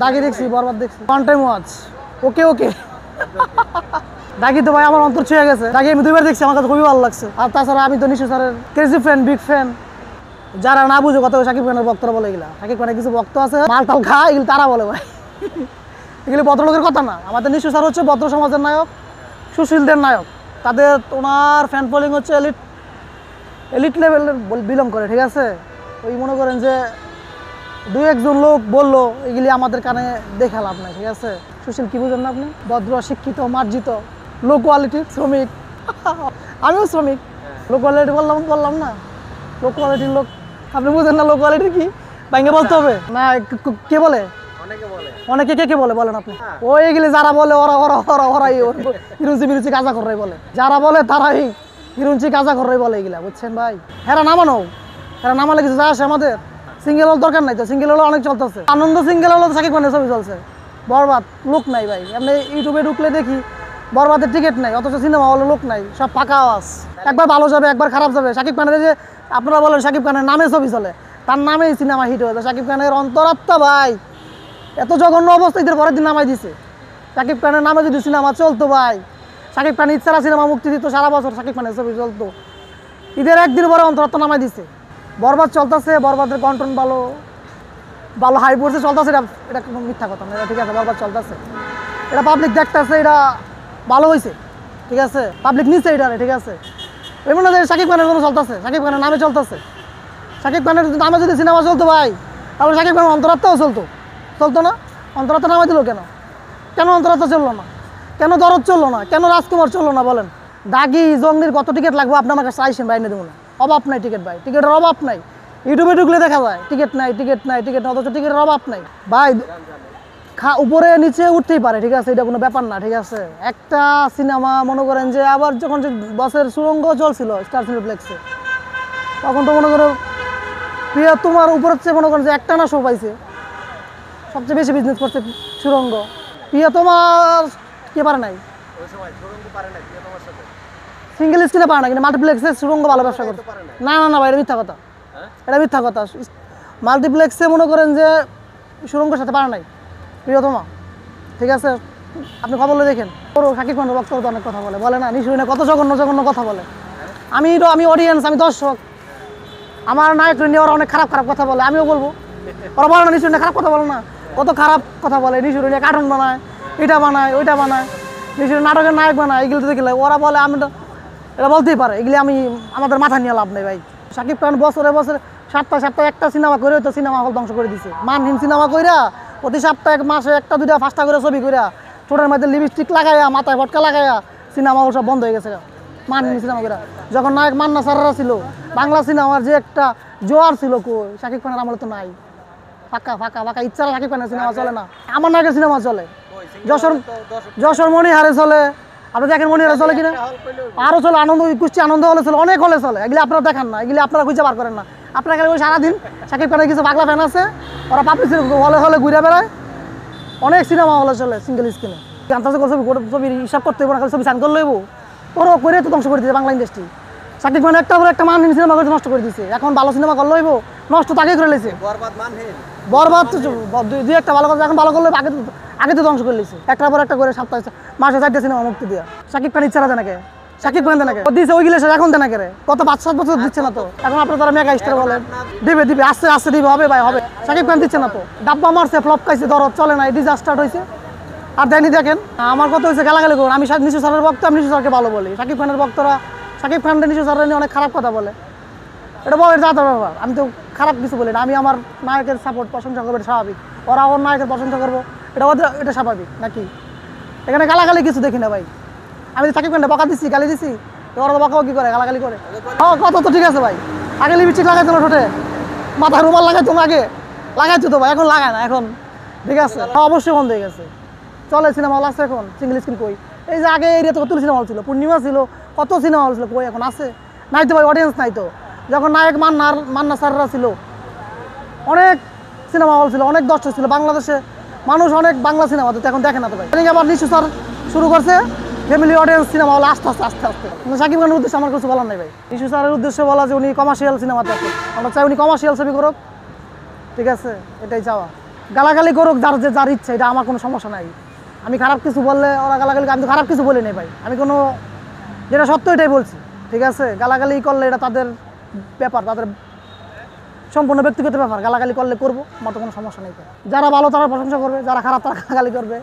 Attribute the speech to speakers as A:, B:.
A: দাগি দেখছি, বরবাদ দেখছি, one time watch. ওকে ওকে দাগি তো ভাই আমার অন্তর ছুঁয়ে গেছে। দাগি আমি দুইবার দেখছি, আমার কাছে খুবই ভালো লাগছে। আর তাছাড়া আমি তো নিশু স্যারের ক্রেজি ফ্যান, বিগ ফ্যান। যারা না বুঝে কথা শাকিব খানের ভক্তরা বলে এগুলা। শাকিব খানের কিছু ভক্ত আছে মাল টাল খায়, এগুলো তারা বলে ভাই। এগুলি ভদ্রলোকের কথা না। আমাদের নিশু স্যার হচ্ছে ভদ্র সমাজের নায়ক, সুশীলদের নায়ক। তাদের ওনার ফ্যান ফলোইং হচ্ছে এলিট লেভেলের বিলং করে, ঠিক আছে। ওই মনে করেন যে দুই একজন লোক বললো, এগুলি আমাদের কানে দেখে লাভ নাই, ঠিক আছে। সুশীল কি বুঝেন না আপনি? ভদ্র, শিক্ষিত, মার্জিত, লো কোয়ালিটির শ্রমিক। আমিও শ্রমিক, লো কোয়ালিটি বললাম না, লো কোয়ালিটির লোক। আপনি বুঝেন না লো কোয়ালিটি কি? ভাঙ্গে বলতে হবে না। কে বলে? অনেকে কে বলে বলেন আপনি? ওই এগুলি যারা বলে ওরা ওরা ওরা ওরাই হিরুঞ্চি বিরুচি কাজা করাই বলে। যারা বলে তারাই হিরুঞ্চি কাজা করাই বলে এগুলা, বুঝছেন ভাই। হেরা নামানো, হেরা নামালে কিছু যায় আসে আমাদের? সিঙ্গেল হল দরকার নাই তো, সিঙ্গেল হলো অনেক চলতেছে। আনন্দ সিঙ্গেল হলো শাকিব খানের ছবি চলছে। বরবাদ লোক নাই ভাই। আপনি ইউটিউবে ঢুকলে দেখি বরবাদের টিকিট নাই, অথচ সিনেমা হলে লোক নাই, সব ফাঁকা আওয়াজ। একবার ভালো যাবে, একবার খারাপ যাবে। শাকিব খানের যে আপনারা বলেন শাকিব খানের নামে ছবি চলে, তার নামেই সিনেমা হিট হয়েছে। শাকিব খানের অন্তরাত্মা ভাই এত জঘন্য অবস্থা, ঈদের পরের দিন নামাই দিছে। শাকিব খানের নামে যদি সিনেমা চলতো ভাই, শাকিব খান ইচ্ছারা সিনেমা মুক্তি দিত, সারা বছর শাকিব খানের ছবি চলতো। ঈদের একদিন পরে অন্তরাত্মা নামাই দিছে। বরবাদ চলতেছে, বরবাদের কন্টেন্ট ভালো ভালো হাই পড়ছে, চলতেছে। এটা কোনো মিথ্যা কথা না, এটা ঠিক আছে। বরবাদ চলতেছে, এটা পাবলিক দেখতেছে, এটা ভালো হয়েছে, ঠিক আছে। পাবলিক নিচ্ছে এটা, ঠিক আছে। এমন না যে শাকিব খানের কোনো চলতেছে, শাকিব খানের নামে চলতেছে। শাকিব খানের নামে যদি সিনেমা চলতো ভাই, তাহলে শাকিব খানের অন্তরাত্মাও চলতো না। অন্তরাত্মা নামে দিল কেন? কেন অন্তরাত্মা চললো না? কেন দরদ চললো না? কেন রাজকুমার চললো না বলেন? দাগি জঙ্গির কত টিকিট লাগবে আপনি আমাকে চাইছেন ভাই, এনে দেবো না। অভাব নাই টিকিট ভাই, টিকিটের অভাব নাই। ইউটিউবে ঢুকলে দেখা যায় টিকিট নাই, অথচ টিকিটের অভাব নাই ভাই। উপরে নিচে উঠতেই পারে, ঠিক আছে, এটা কোনো ব্যাপার না, ঠিক আছে। একটা সিনেমা মনে করেন যে আবার যখন যে বসের সুরঙ্গ চলছিল স্টার সিনেপ্লেক্সে, তখন তো মনে করো প্রিয়া তোমার উপরের চেয়ে মনে করেন যে একটা না শো পাইছে, সবচেয়ে বেশি বিজনেস করছে সুরঙ্গ। প্রিয়া তোমার কে পারে নাই, সিঙ্গেল স্ক্রিনে পারে না, কিন্তু মাল্টিপ্লেক্সে সুরঙ্গ ভালো ব্যবসা করতে না। না ভাই, এটা মিথ্যা কথা, এটা মিথ্যা কথা। মাল্টিপ্লেক্সে মনে করেন যে সুরঙ্গের সাথে পারে নাই প্রিয়তমা, ঠিক আছে। আপনি খবর দেখেন, ওর শাকিব খানের বক্তব্য তো অনেক কথা বলে না, নিশুনে কত জঘন্য কথা বলে। আমি অডিয়েন্স, আমি দর্শক, আমার নায়ক নিয়ে ওরা অনেক খারাপ কথা বলে, আমিও বলবো। ওরা বলে না নিশুনে খারাপ কথা বলে না, কত খারাপ কথা বলে। নিশুনে নিয়ে কার্টুন বানায়, এটা বানায়, ওইটা বানায়, নিশুনে নাটকের নায়ক বানায়, এগুলো তো দেখলে ওরা বলে। আমি তো এটা বলতেই পারে, এগুলি আমাদের মাথা নিয়ে লাভ নেই ভাই। শাকিব খান বছরে সপ্তাহে একটা সিনেমা করে তো সিনেমা হল ধ্বংস করে দিছে। মানহীন সিনেমা কইরা প্রতি সপ্তাহে মাসে একটা দুইটা 5টা করে ছবি কইরা, ঠোঁটের মধ্যে লিপস্টিক লাগাইয়া, মাথায় ভটকা লাগাইয়া সিনেমা হল সব বন্ধ হয়ে গেছে। মানহীন সিনেমা কইরা। যখন নায়ক মান্না সাররা ছিল, বাংলা সিনেমার যে একটা জোয়ার ছিল, কই শাকিব খানের আমলে তো নাই। ফাঁকা ইচ্ছারা শাকিব খানের সিনেমা চলে না। আমার নায়কের সিনেমা চলে, যশোর মণিহারে চলে। আপনি দেখেন মণিহারে চলে কিনা? আরও চলে, কুষ্টি আনন্দ হলে চলে, অনেক হলে চলে। এগুলি আপনারা দেখান না, এগুলি আপনারা খুঁজে বার করেন না। আপনার ওই সারাদিন শাকিব খানের কিছু পাগলা ফ্যান আছে, ওরা পাবলিক হলে ঘুরে বেড়ায়। অনেক সিনেমা হলে চলে সিঙ্গেল স্ক্রিনে। ছবি হিসাব করতে হইব না, ছবি সাইন করলে হইব। ওরা করে তো ধ্বংস করে দিয়েছে বাংলা ইন্ডাস্ট্রি। শাকিব খান একটা পর একটা মানহীন সিনেমা করে নষ্ট করে দিয়েছে। এখন ভালো সিনেমা করলে হইব, নষ্ট তাকে করে লেছে। বরবাদ দুই একটা ভালো কথা, এখন ভালো করলে আগে তো ধ্বংস করে লেছে। একটার পর একটা করে সপ্তাহে মাসে 4টা সিনেমা মুক্তি দেওয়া। শাকিব খান ইচ্ছা দেয় নাকি? শাকিব খান দেয় নাকি? দিচ্ছে ওইগুলো এখন দেয় নাকি? কত 5-7 বছর দিচ্ছে না তো। এখন আপনার তারা মেগা স্টার বলেন, দিবে আস্তে দিবে, হবে ভাই হবে। শাকিব খান দিচ্ছে না তো। ডাব্বা মারছে, ফ্লপ খাইছে, দরদ চলে নাই, ডিজাস্টার হয়েছে। আর দেয়নি। দেখেন আমার কথা হয়েছে গালাগালি করুন। আমি নিশু স্যারের ভক্ত, আমি নিশু স্যারকে ভালো বলি। শাকিব খানের ভক্তরা শাকিব খানকে নিশু স্যারের নিয়ে অনেক খারাপ কথা বলে। এটা বলে যা ব্যাপার, আমি তো খারাপ কিছু বলি না। আমি আমার নায়কের সাপোর্ট প্রশংসা করবো, এটা স্বাভাবিক। ওরা ওর নায়কের প্রশংসা করবো, এটা স্বাভাবিক নাকি? এখানে গালাগালি কিছু দেখি না ভাই। আমি শাকিব খানটা বকা দিচ্ছি, গালি দিচ্ছি, ওরা তো বকাও কি করে, গালাগালি করে। কত তো ঠিক আছে ভাই। আগে লিপস্টিক লাগাইতো না ঠোঁটে, মাথা রুমাল লাগাইতো না, আগে লাগাইতো তো ভাই, এখন লাগায় না। এখন ঠিক আছে, অবশ্যই বন্ধ হয়ে গেছে। চলে সিনেমা হল আছে এখন, সিঙ্গেল স্ক্রিন কই? এই যে আগে এরিয়াতে কত সিনেমা হল ছিল, পূর্ণিমা ছিল, কত সিনেমা হল ছিল, কই এখন আছে? নাই তো ভাই, অডিয়েন্স নাই তো। যখন নায়ক মান্না সাররা ছিল, অনেক সিনেমা হল ছিল, অনেক দর্শক ছিল বাংলাদেশে, মানুষ অনেক বাংলা সিনেমা তো এখন দেখে না তো ভাই। আবার নিশু স্যার শুরু করছে ফ্যামিলি অডিয়েন্স সিনেমা হল আস্তে আস্তে। শাকিব খানের উদ্দেশ্যে আমার কিছু বলার নাই ভাই। নিশু স্যারের উদ্দেশ্যে বলা যে উনি কমার্শিয়াল সিনেমা দেখেন, আমরা চাই উনি কমার্শিয়াল ছবি করুক, ঠিক আছে, এটাই চাওয়া। গালাগালি করুক যার ইচ্ছা, এটা আমার কোনো সমস্যা নাই। আমি খারাপ কিছু বললে ওরা গালাগালি, আমি তো খারাপ কিছু বলি নাই ভাই, আমি কোনো যেটা সত্য এটাই বলছি, ঠিক আছে? গালাগালি করলে এটা তাদের ব্যাপার, তাদের সম্পূর্ণ ব্যক্তিগত ব্যাপার। গালাগালি করলে করবো, আমার তো কোনো সমস্যা নেই। যারা ভালো তারা প্রশংসা করবে, যারা খারাপ তারা গালাগালি করবে।